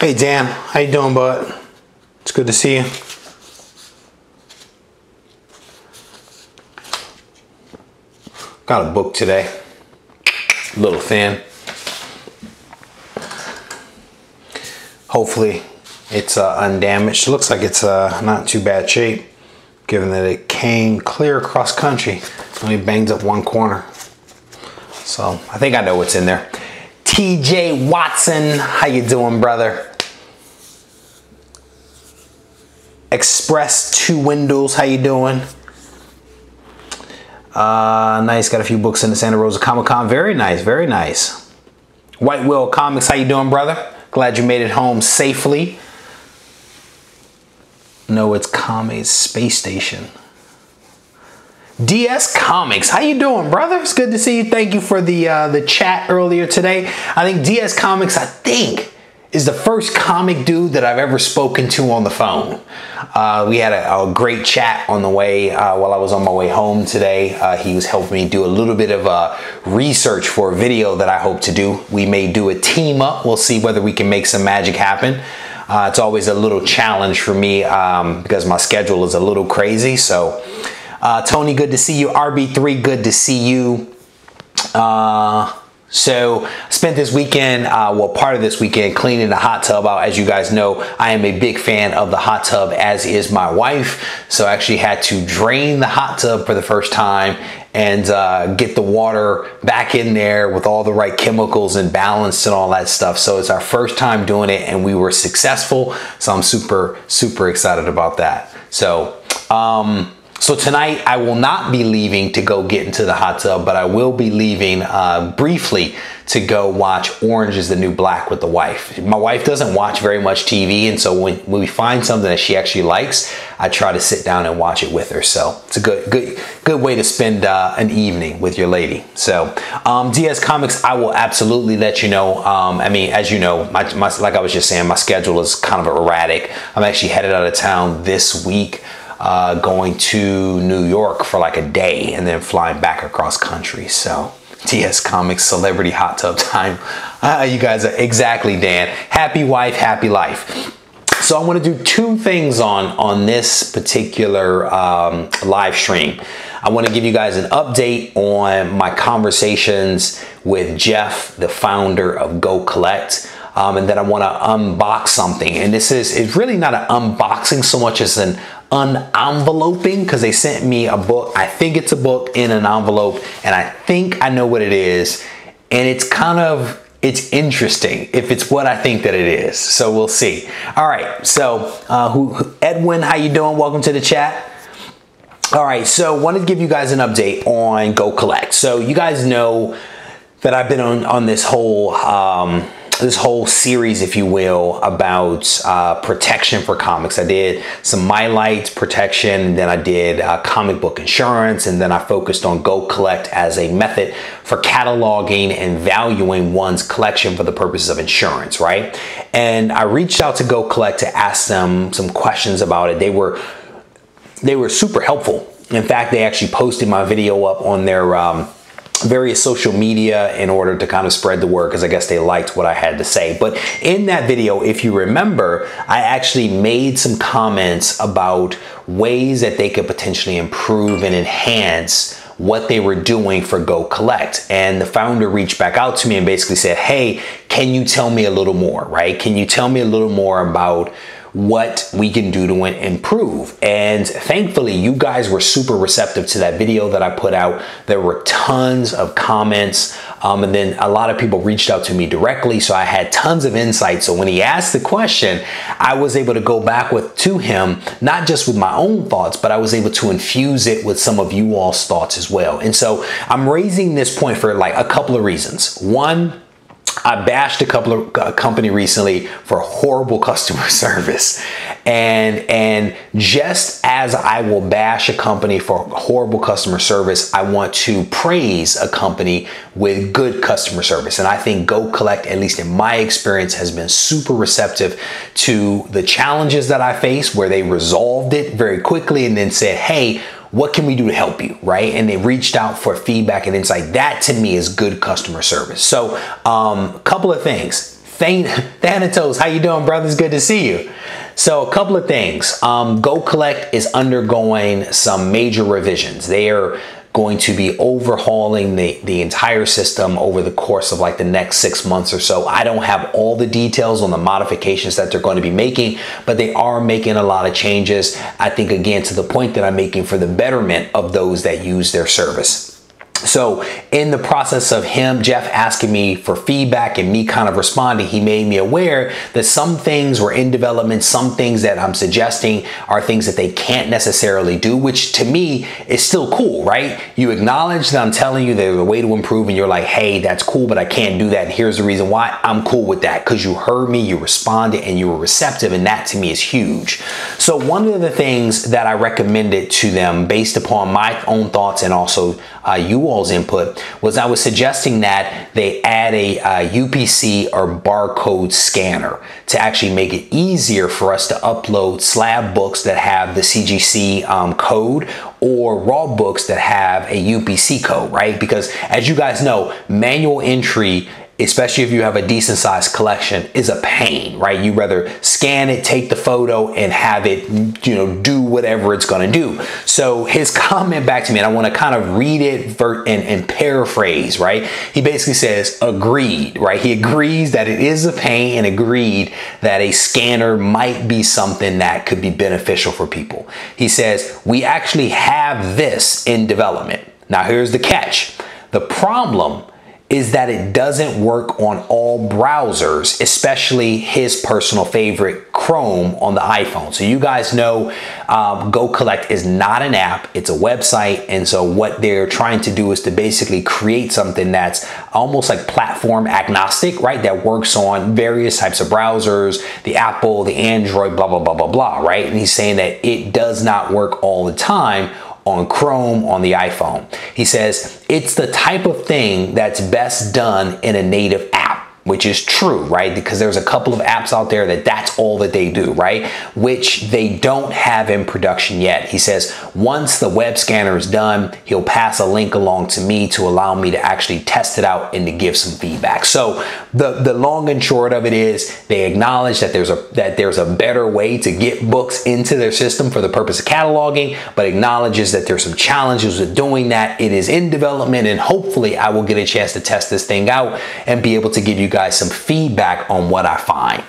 Hey Dan, how you doing, bud? It's good to see you. Got a book today, a little thin. Hopefully it's undamaged. Looks like it's not too bad shape, given that it came clear across country. Only banged up one corner. So I think I know what's in there. TJ Watson, how you doing, brother? Express Two Windows, how you doing? Nice, got a few books in the Santa Rosa Comic Con. Very nice, very nice. White Whale Comics, how you doing, brother? Glad you made it home safely. No, it's Kame's Space Station. DS Comics, how you doing, brother? It's good to see you. Thank you for the chat earlier today. I think DS Comics, is the first comic dude that I've ever spoken to on the phone. We had a great chat on the way while I was on my way home today. He was helping me do a little bit of research for a video that I hope to do. We may do a team up. We'll see whether we can make some magic happen. It's always a little challenge for me because my schedule is a little crazy. So Tony, good to see you. RB3, good to see you. So I spent this weekend, well, part of this weekend cleaning the hot tub out. As you guys know, I am a big fan of the hot tub, as is my wife. So I actually had to drain the hot tub for the first time and get the water back in there with all the right chemicals and balance and all that stuff. So it's our first time doing it and we were successful. So I'm super, super excited about that. So, so tonight I will not be leaving to go get into the hot tub, but I will be leaving briefly to go watch Orange is the New Black with the wife. My wife doesn't watch very much TV, and so when we find something that she actually likes, I try to sit down and watch it with her. So it's a good way to spend an evening with your lady. So DS Comics, I will absolutely let you know. I mean, as you know, like I was just saying, my schedule is kind of erratic. I'm actually headed out of town this week. Going to New York for like a day and then flying back across country. So DS Comics celebrity hot tub time. You guys are exactly, Dan. Happy wife, happy life. So I want to do two things on this particular live stream. I want to give you guys an update on my conversations with Jeff, the founder of GoCollect. And then I want to unbox something. And it's really not an unboxing so much as an unenveloping, because they sent me a book. I think it's a book in an envelope, and I think I know what it is. And it's interesting if it's what I think that it is. So we'll see. All right. So Edwin, how you doing? Welcome to the chat. All right. So wanted to give you guys an update on GoCollect. So you guys know that I've been on this whole series, if you will, about protection for comics. I did some MyLight protection, and then I did comic book insurance, and then I focused on GoCollect as a method for cataloging and valuing one's collection for the purposes of insurance, right? And I reached out to GoCollect to ask them some questions about it. They were super helpful. In fact, they actually posted my video up on their various social media in order to kind of spread the word, because I guess they liked what I had to say. But in that video, if you remember, I actually made some comments about ways that they could potentially improve and enhance what they were doing for GoCollect. And the founder reached back out to me and basically said, hey, can you tell me a little more, right? Can you tell me a little more about what we can do to improve? And thankfully, you guys were super receptive to that video that I put out. There were tons of comments, and then a lot of people reached out to me directly, so I had tons of insight. So when he asked the question, I was able to go back to him, not just with my own thoughts, but I was able to infuse it with some of you all's thoughts as well. And so I'm raising this point for like a couple of reasons. One, I bashed a company recently for horrible customer service. And just as I will bash a company for horrible customer service, I want to praise a company with good customer service. And I think GoCollect, at least in my experience, has been super receptive to the challenges that I face, where they resolved it very quickly and then said, hey, what can we do to help you, right? And they reached out for feedback and insight. That to me is good customer service. So a couple of things. Thanatos, how you doing, brothers? Good to see you. So a couple of things. GoCollect is undergoing some major revisions. They are going to be overhauling the entire system over the course of like the next 6 months or so. I don't have all the details on the modifications that they're going to be making, but they are making a lot of changes. I think, again, to the point that I'm making, for the betterment of those that use their service. So in the process of Jeff asking me for feedback and me kind of responding, he made me aware that some things were in development, some things that I'm suggesting are things that they can't necessarily do, which to me is still cool, right? You acknowledge that I'm telling you there's a way to improve and you're like, hey, that's cool, but I can't do that. And here's the reason why. I'm cool with that, because you heard me, you responded, and you were receptive, and that to me is huge. So one of the things that I recommended to them based upon my own thoughts and also you all's input was I was suggesting that they add a UPC or barcode scanner to actually make it easier for us to upload slab books that have the CGC code or raw books that have a UPC code, right? Because as you guys know, manual entry, especially if you have a decent sized collection, is a pain, right? You rather scan it, take the photo, and have it, do whatever it's going to do. So his comment back to me, and I want to kind of read it and paraphrase, right? He basically says, agreed, right? He agrees that it is a pain and agreed that a scanner might be something that could be beneficial for people. He says, we actually have this in development. Now, here's the catch. The problem is that it doesn't work on all browsers, especially his personal favorite, Chrome, on the iPhone. So you guys know GoCollect is not an app, it's a website. And so what they're trying to do is to basically create something that's almost like platform agnostic, right? That works on various types of browsers, the Apple, the Android, blah, blah, blah, blah, blah, right? And he's saying that it does not work all the time on Chrome, on the iPhone. He says it's the type of thing that's best done in a native app, which is true, right? Because there's a couple of apps out there that's all that they do, right? Which they don't have in production yet. He says once the web scanner is done, he'll pass a link along to me to allow me to actually test it out and to give some feedback. So the long and short of it is they acknowledge that there's a better way to get books into their system for the purpose of cataloging, but acknowledges that there's some challenges with doing that. It is in development, and hopefully I will get a chance to test this thing out and be able to give you guys some feedback on what I find.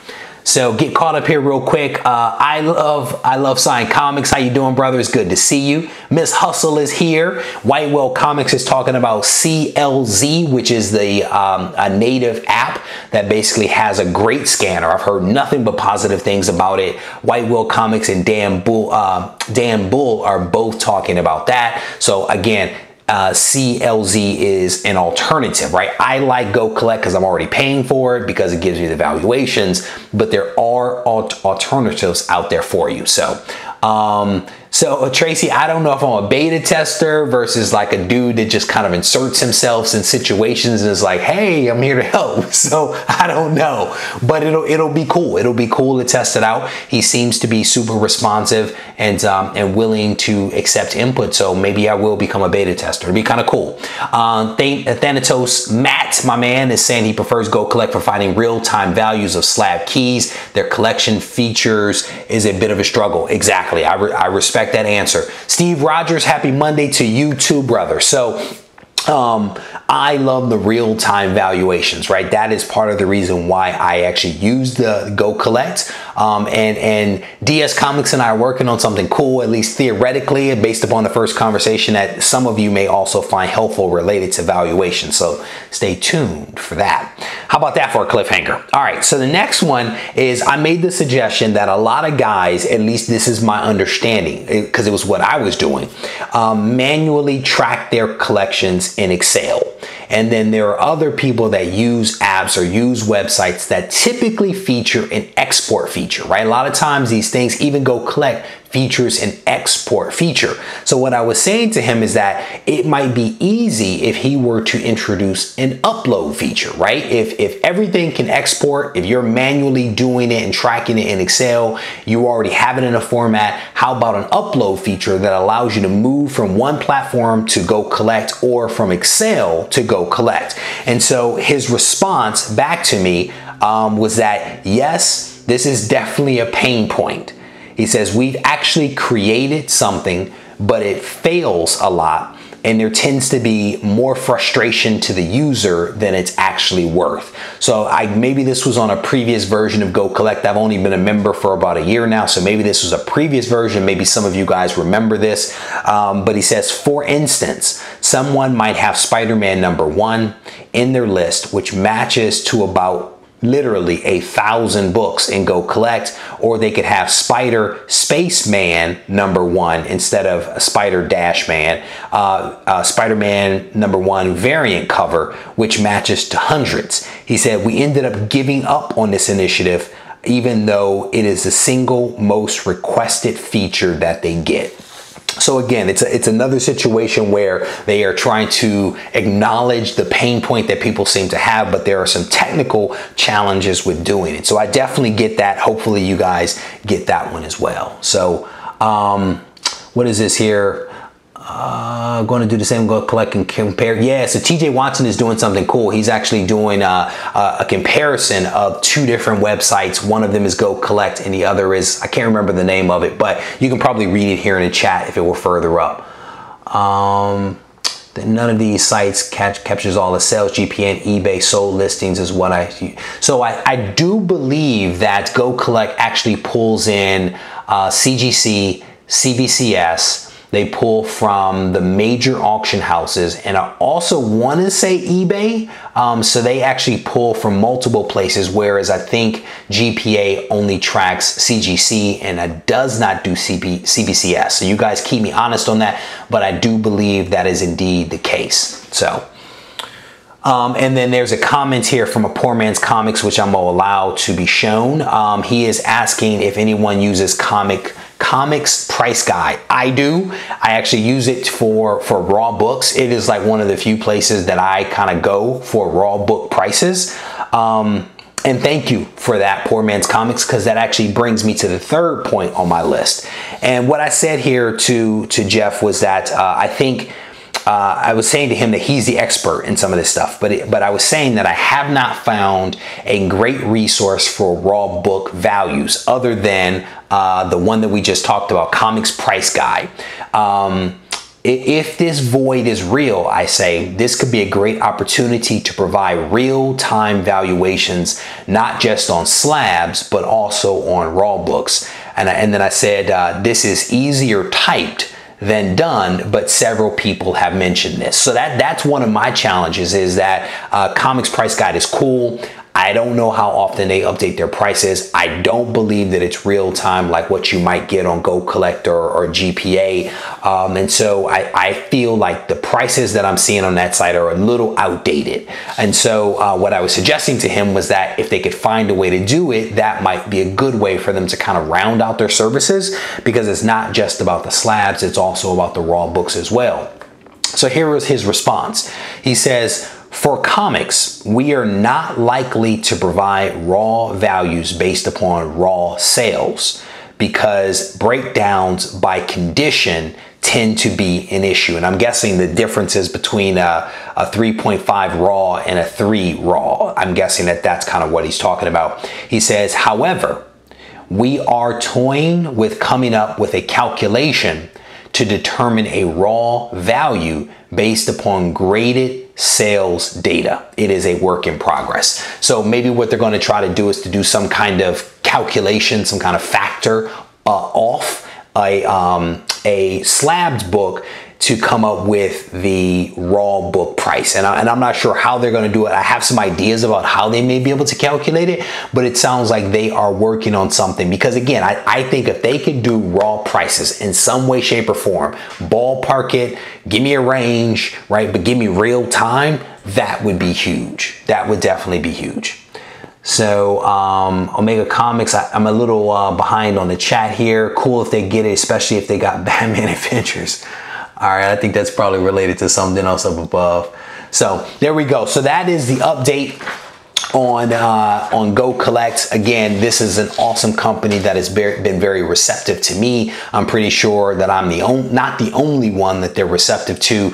So get caught up here real quick. I love Sign Comics. How you doing, brother? It's good to see you. Miss Hustle is here. White Whale Comics is talking about CLZ, which is a native app that basically has a great scanner. I've heard nothing but positive things about it. White Whale Comics and Dan Bull are both talking about that. So again, CLZ is an alternative, right? I like GoCollect because I'm already paying for it because it gives me the valuations, but there are alternatives out there for you. So Tracy, I don't know if I'm a beta tester versus like a dude that just kind of inserts himself in situations and is like, hey, I'm here to help. So I don't know, but it'll be cool. It'll be cool to test it out. He seems to be super responsive and willing to accept input. So maybe I will become a beta tester. It'd be kind of cool. Thanatos Matt, my man, is saying he prefers GoCollect for finding real-time values of slab keys. Their collection features is a bit of a struggle. Exactly. I respect that answer. Steve Rogers, happy Monday to you too, brother. So I love the real-time valuations, right? That is part of the reason why I actually use the GoCollect. And DS Comics and I are working on something cool, at least theoretically, based upon the first conversation that some of you may also find helpful related to valuation. So stay tuned for that. How about that for a cliffhanger? All right, so the next one is I made the suggestion that a lot of guys, at least this is my understanding, because it was what I was doing, manually track their collections in Excel. And then there are other people that use apps or use websites that typically feature an export feature, right? A lot of times these things, even GoCollect, features an export feature. So what I was saying to him is that it might be easy if he were to introduce an upload feature, right? If everything can export, if you're manually doing it and tracking it in Excel, you already have it in a format, how about an upload feature that allows you to move from one platform to GoCollect or from Excel to GoCollect? And so his response back to me was that, yes, this is definitely a pain point. He says, we've actually created something, but it fails a lot. And there tends to be more frustration to the user than it's actually worth. So maybe this was on a previous version of GoCollect. I've only been a member for about a year now, so maybe this was a previous version. Maybe some of you guys remember this. But he says, for instance, someone might have Spider-Man #1 in their list, which matches to about literally 1,000 books in GoCollect, or they could have Spider Spaceman #1 instead of Spider-Man, Spider-Man #1 variant cover, which matches to hundreds. He said, we ended up giving up on this initiative, even though it is the single most requested feature that they get. So again, it's another situation where they are trying to acknowledge the pain point that people seem to have, but there are some technical challenges with doing it. So I definitely get that. Hopefully you guys get that one as well. So what is this here? Going to do the same, GoCollect and compare. Yeah, so TJ Watson is doing something cool. He's actually doing a comparison of 2 different websites. One of them is GoCollect and the other is, I can't remember the name of it, but you can probably read it here in the chat if it were further up. None of these sites captures all the sales, GPN, eBay, sold listings is what so I do believe that GoCollect actually pulls in CGC, CBCS. They pull from the major auction houses, and I also want to say eBay. So they actually pull from multiple places, whereas I think GPA only tracks CGC and it does not do CBCS. So you guys keep me honest on that, but I do believe that is indeed the case. So. And then there's a comment here from a Poor Man's Comics, which I'm allowed to be shown. He is asking if anyone uses Comics Price Guide. I do. I actually use it for raw books. It is like one of the few places that I kind of go for raw book prices. And thank you for that, Poor Man's Comics, because that actually brings me to the 3rd point on my list. And what I said here to Jeff was that I think I was saying to him that he's the expert in some of this stuff, but I was saying that I have not found a great resource for raw book values other than the one that we just talked about, Comics Price Guide. If this void is real, I say, this could be a great opportunity to provide real-time valuations, not just on slabs, but also on raw books. And then I said, this is easier typed than done, but several people have mentioned this. So that's one of my challenges, is that Comics Price Guide is cool. I don't know how often they update their prices. I don't believe that it's real time like what you might get on GoCollect or GPA. And so I feel like the prices that I'm seeing on that site are a little outdated. And so what I was suggesting to him was that if they could find a way to do it, that might be a good way for them to kind of round out their services, because it's not just about the slabs, it's also about the raw books as well. So here was his response. He says, for comics, we are not likely to provide raw values based upon raw sales, because breakdowns by condition tend to be an issue. And I'm guessing the differences between a 3.5 raw and a 3 raw, I'm guessing that that's kind of what he's talking about. He says, however, we are toying with coming up with a calculation to determine a raw value based upon graded sales data. It is a work in progress. So maybe what they're going to try to do is to do some kind of calculation, some kind of factor off a slabs book to come up with the raw book price. And I'm not sure how they're going to do it. I have some ideas about how they may be able to calculate it, but it sounds like they are working on something, because again, I think if they could do raw prices in some way, shape or form, ballpark it, give me a range, right? But give me real time, that would be huge. That would definitely be huge. So Omega Comics, I'm a little behind on the chat here. Cool if they get it, especially if they got Batman Adventures. All right, I think that's probably related to something else up above. So there we go. So that is the update on GoCollect. Again, this is an awesome company that has been very receptive to me. I'm pretty sure that I'm not the only one that they're receptive to.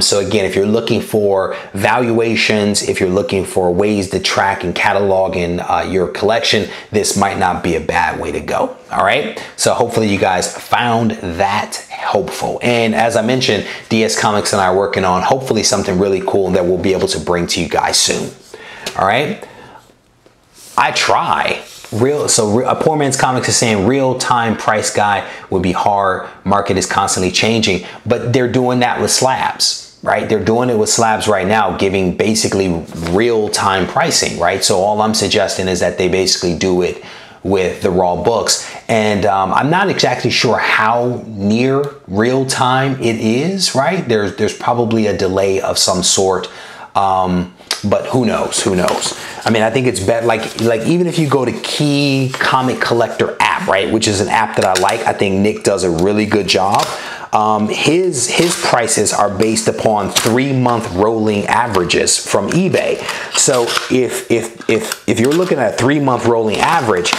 So again, if you're looking for valuations, if you're looking for ways to track and catalog in your collection, this might not be a bad way to go. All right. So hopefully you guys found that helpful. And as I mentioned, DS Comics and I are working on hopefully something really cool that we'll be able to bring to you guys soon. All right. I try. A Poor Man's Comics is saying real-time price guide would be hard. Market is constantly changing, but they're doing that with slabs, right? They're doing it with slabs right now, giving basically real-time pricing, right? So all I'm suggesting is that they basically do it with the raw books. And I'm not exactly sure how near real-time it is, right? There's probably a delay of some sort. But who knows? Who knows? I mean, I think it's better. Like even if you go to Key Comic Collector app, right, which is an app that I like. I think Nick does a really good job. His prices are based upon 3-month rolling averages from eBay. So if you're looking at a 3-month rolling average,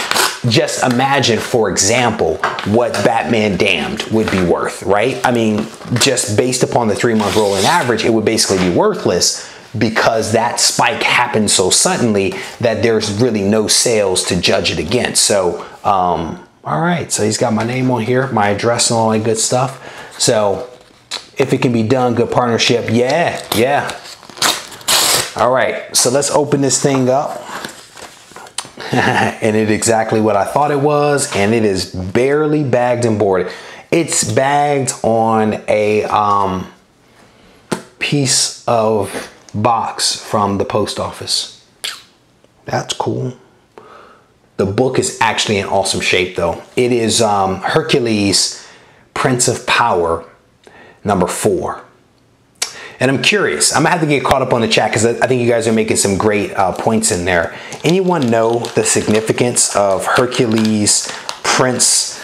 just imagine, for example, what Batman Damned would be worth, right? I mean, just based upon the 3-month rolling average, it would basically be worthless, because that spike happened so suddenly that there's really no sales to judge it against. So, all right, so he's got my name on here, my address and all that good stuff. So if it can be done, good partnership, yeah. All right, so let's open this thing up. And it's exactly what I thought it was, and it is barely bagged and boarded. It's bagged on a piece of box from the post office. That's cool. The book is actually in awesome shape though. It is Hercules, Prince of Power, number 4. And I'm curious, I'm gonna have to get caught up on the chat because I think you guys are making some great points in there. Anyone know the significance of Hercules, Prince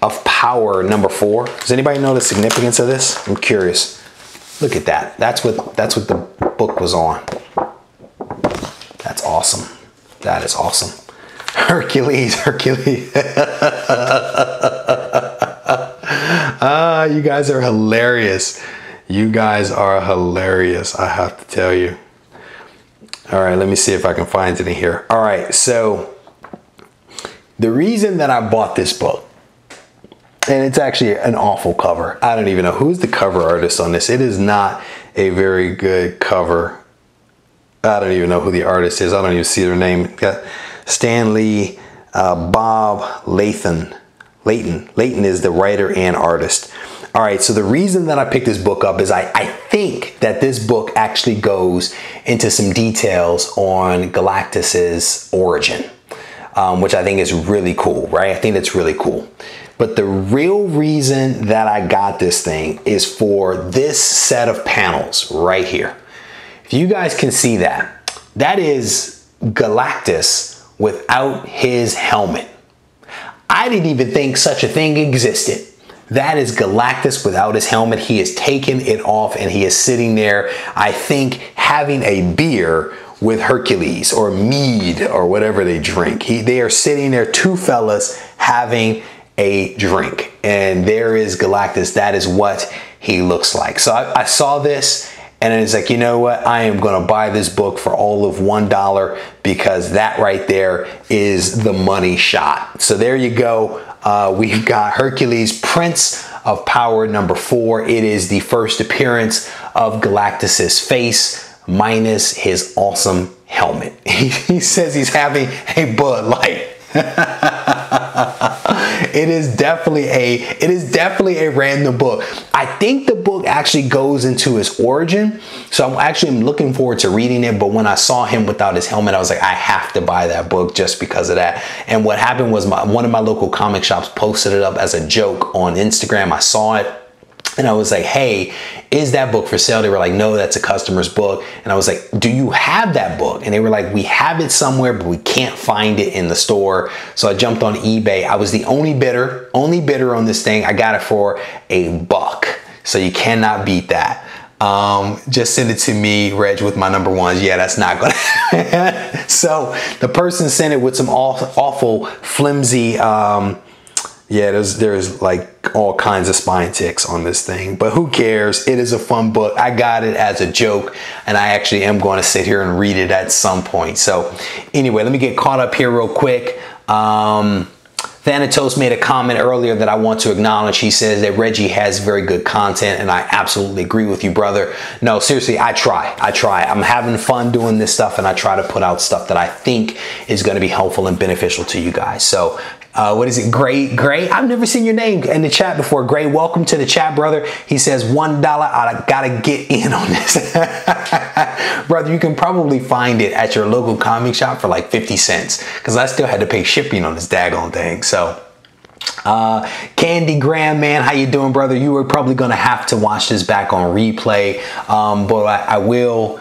of Power, number 4? Does anybody know the significance of this? I'm curious. Look at that. That's what the book was on. That's awesome. That is awesome. Hercules. You guys are hilarious. You guys are hilarious, I have to tell you. All right, let me see if I can find it in here. All right, so the reason that I bought this book, and it's actually an awful cover. I don't even know who's the cover artist on this. It is not a very good cover. I don't even know who the artist is. I don't even see their name. Got Stanley, Bob Layton. Layton is the writer and artist. All right, so the reason that I picked this book up is I think that this book actually goes into some details on Galactus's origin, which I think is really cool, right? I think that's really cool. But the real reason that I got this thing is for this set of panels right here. If you guys can see that, that is Galactus without his helmet. I didn't even think such a thing existed. That is Galactus without his helmet. He has taken it off and he is sitting there, I think, having a beer with Hercules or mead or whatever they drink. They are sitting there, two fellas having a drink, and there is Galactus. That is what he looks like. So I saw this and it's like, you know what? I am going to buy this book for all of $1 because that right there is the money shot. So there you go. We've got Hercules, Prince of Power, number 4. It is the first appearance of Galactus's face minus his awesome helmet. He says he's having a Bud Light. It is definitely a random book. I think the book actually goes into his origin, so I'm looking forward to reading it. But when I saw him without his helmet, I was like, I have to buy that book just because of that. And what happened was one of my local comic shops posted it up as a joke on Instagram. I saw it and I was like, hey, is that book for sale? They were like, no, that's a customer's book. And I was like, do you have that book? And they were like, we have it somewhere, but we can't find it in the store. So I jumped on eBay. I was the only bidder on this thing. I got it for $1. So you cannot beat that. Just send it to me, Reg, with my number ones. Yeah, that's not gonna happen. So the person sent it with some awful flimsy, yeah, there's like all kinds of spine ticks on this thing, but who cares? It is a fun book. I got it as a joke, and I actually am going to sit here and read it at some point. So anyway, let me get caught up here real quick. Thanatos made a comment earlier that I want to acknowledge. He says that Reggie has very good content, and I absolutely agree with you, brother. No, seriously, I try. I'm having fun doing this stuff, and I try to put out stuff that I think is going to be helpful and beneficial to you guys. So what is it? Gray? I've never seen your name in the chat before. Gray, welcome to the chat, brother. He says $1. I gotta get in on this. Brother, you can probably find it at your local comic shop for like 50 cents because I still had to pay shipping on this daggone thing. So Candy Graham, man, how you doing, brother? You were probably gonna have to watch this back on replay, but I will.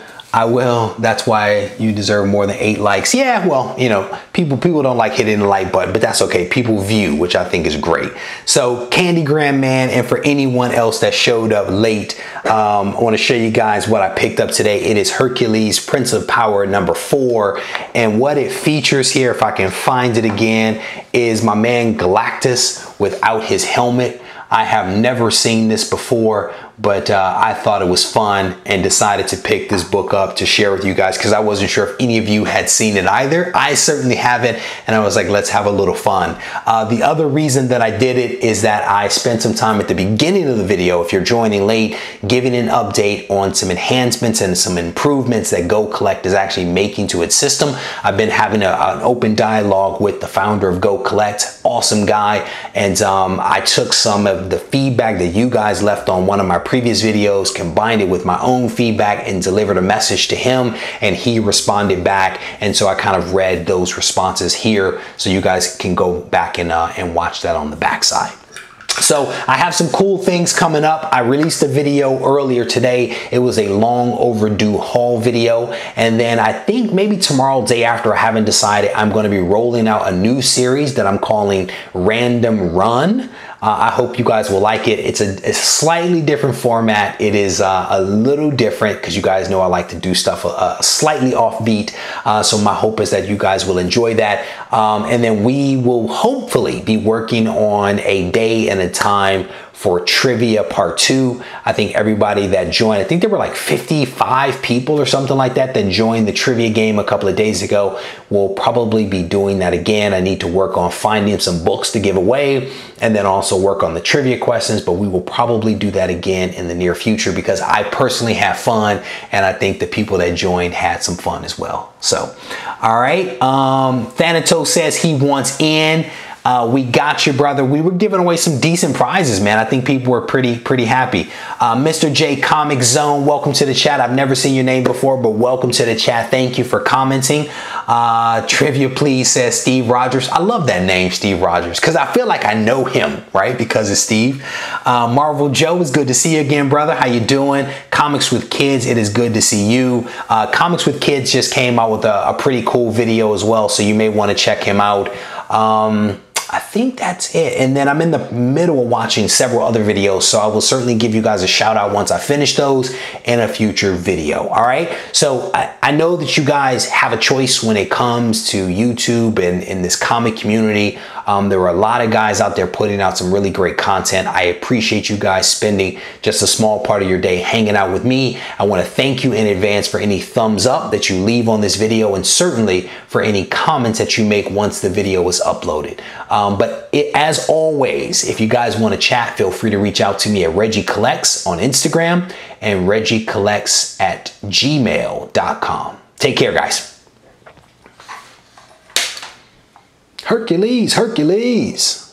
That's why you deserve more than 8 likes. Yeah, well, you know, people don't like hitting the like button, but that's okay. People view, which I think is great. So Candy Graham, man, and for anyone else that showed up late, I want to show you guys what I picked up today. It is Hercules, Prince of Power, number 4. And what it features here, if I can find it again, is my man Galactus without his helmet. I have never seen this before, but I thought it was fun and decided to pick this book up to share with you guys because I wasn't sure if any of you had seen it either. I certainly haven't, and I was like, let's have a little fun. The other reason that I did it is that I spent some time at the beginning of the video, if you're joining late, giving an update on some enhancements and some improvements that GoCollect is actually making to its system. I've been having an open dialogue with the founder of GoCollect, awesome guy, and I took some of the feedback that you guys left on one of my previous videos, combined it with my own feedback and delivered a message to him, and he responded back. And so I kind of read those responses here so you guys can go back and watch that on the backside. So I have some cool things coming up. I released a video earlier today. It was a long overdue haul video. And then I think maybe tomorrow, day after, I haven't decided, I'm going to be rolling out a new series that I'm calling Random Run. I hope you guys will like it. It's a slightly different format. It is a little different because you guys know I like to do stuff slightly offbeat. So my hope is that you guys will enjoy that. And then we will hopefully be working on a day and a time for trivia part 2. I think everybody that joined, I think there were like 55 people or something like that joined the trivia game a couple of days ago. We'll probably be doing that again. I need to work on finding some books to give away and then also work on the trivia questions, but we will probably do that again in the near future because I personally have fun and I think the people that joined had some fun as well. So, all right. Thanatos says he wants in. We got you, brother. We were giving away some decent prizes, man. I think people were pretty happy. Mr. J Comic Zone, welcome to the chat. I've never seen your name before, but welcome to the chat. Thank you for commenting. Trivia Please says Steve Rogers. I love that name, Steve Rogers, because I feel like I know him, right? Because it's Steve. Marvel Joe, it's good to see you again, brother. How you doing? Comics with Kids, it is good to see you. Comics with Kids just came out with a pretty cool video as well, so you may want to check him out. I think that's it. And then I'm in the middle of watching several other videos, so I will certainly give you guys a shout out once I finish those in a future video. All right. So I know that you guys have a choice when it comes to YouTube and in this comic community. There are a lot of guys out there putting out some really great content. I appreciate you guys spending just a small part of your day hanging out with me. I want to thank you in advance for any thumbs up that you leave on this video, and certainly for any comments that you make once the video is uploaded. As always, if you guys want to chat, feel free to reach out to me at RegieCollects on Instagram and RegieCollects@gmail.com. Take care, guys. Hercules, Hercules.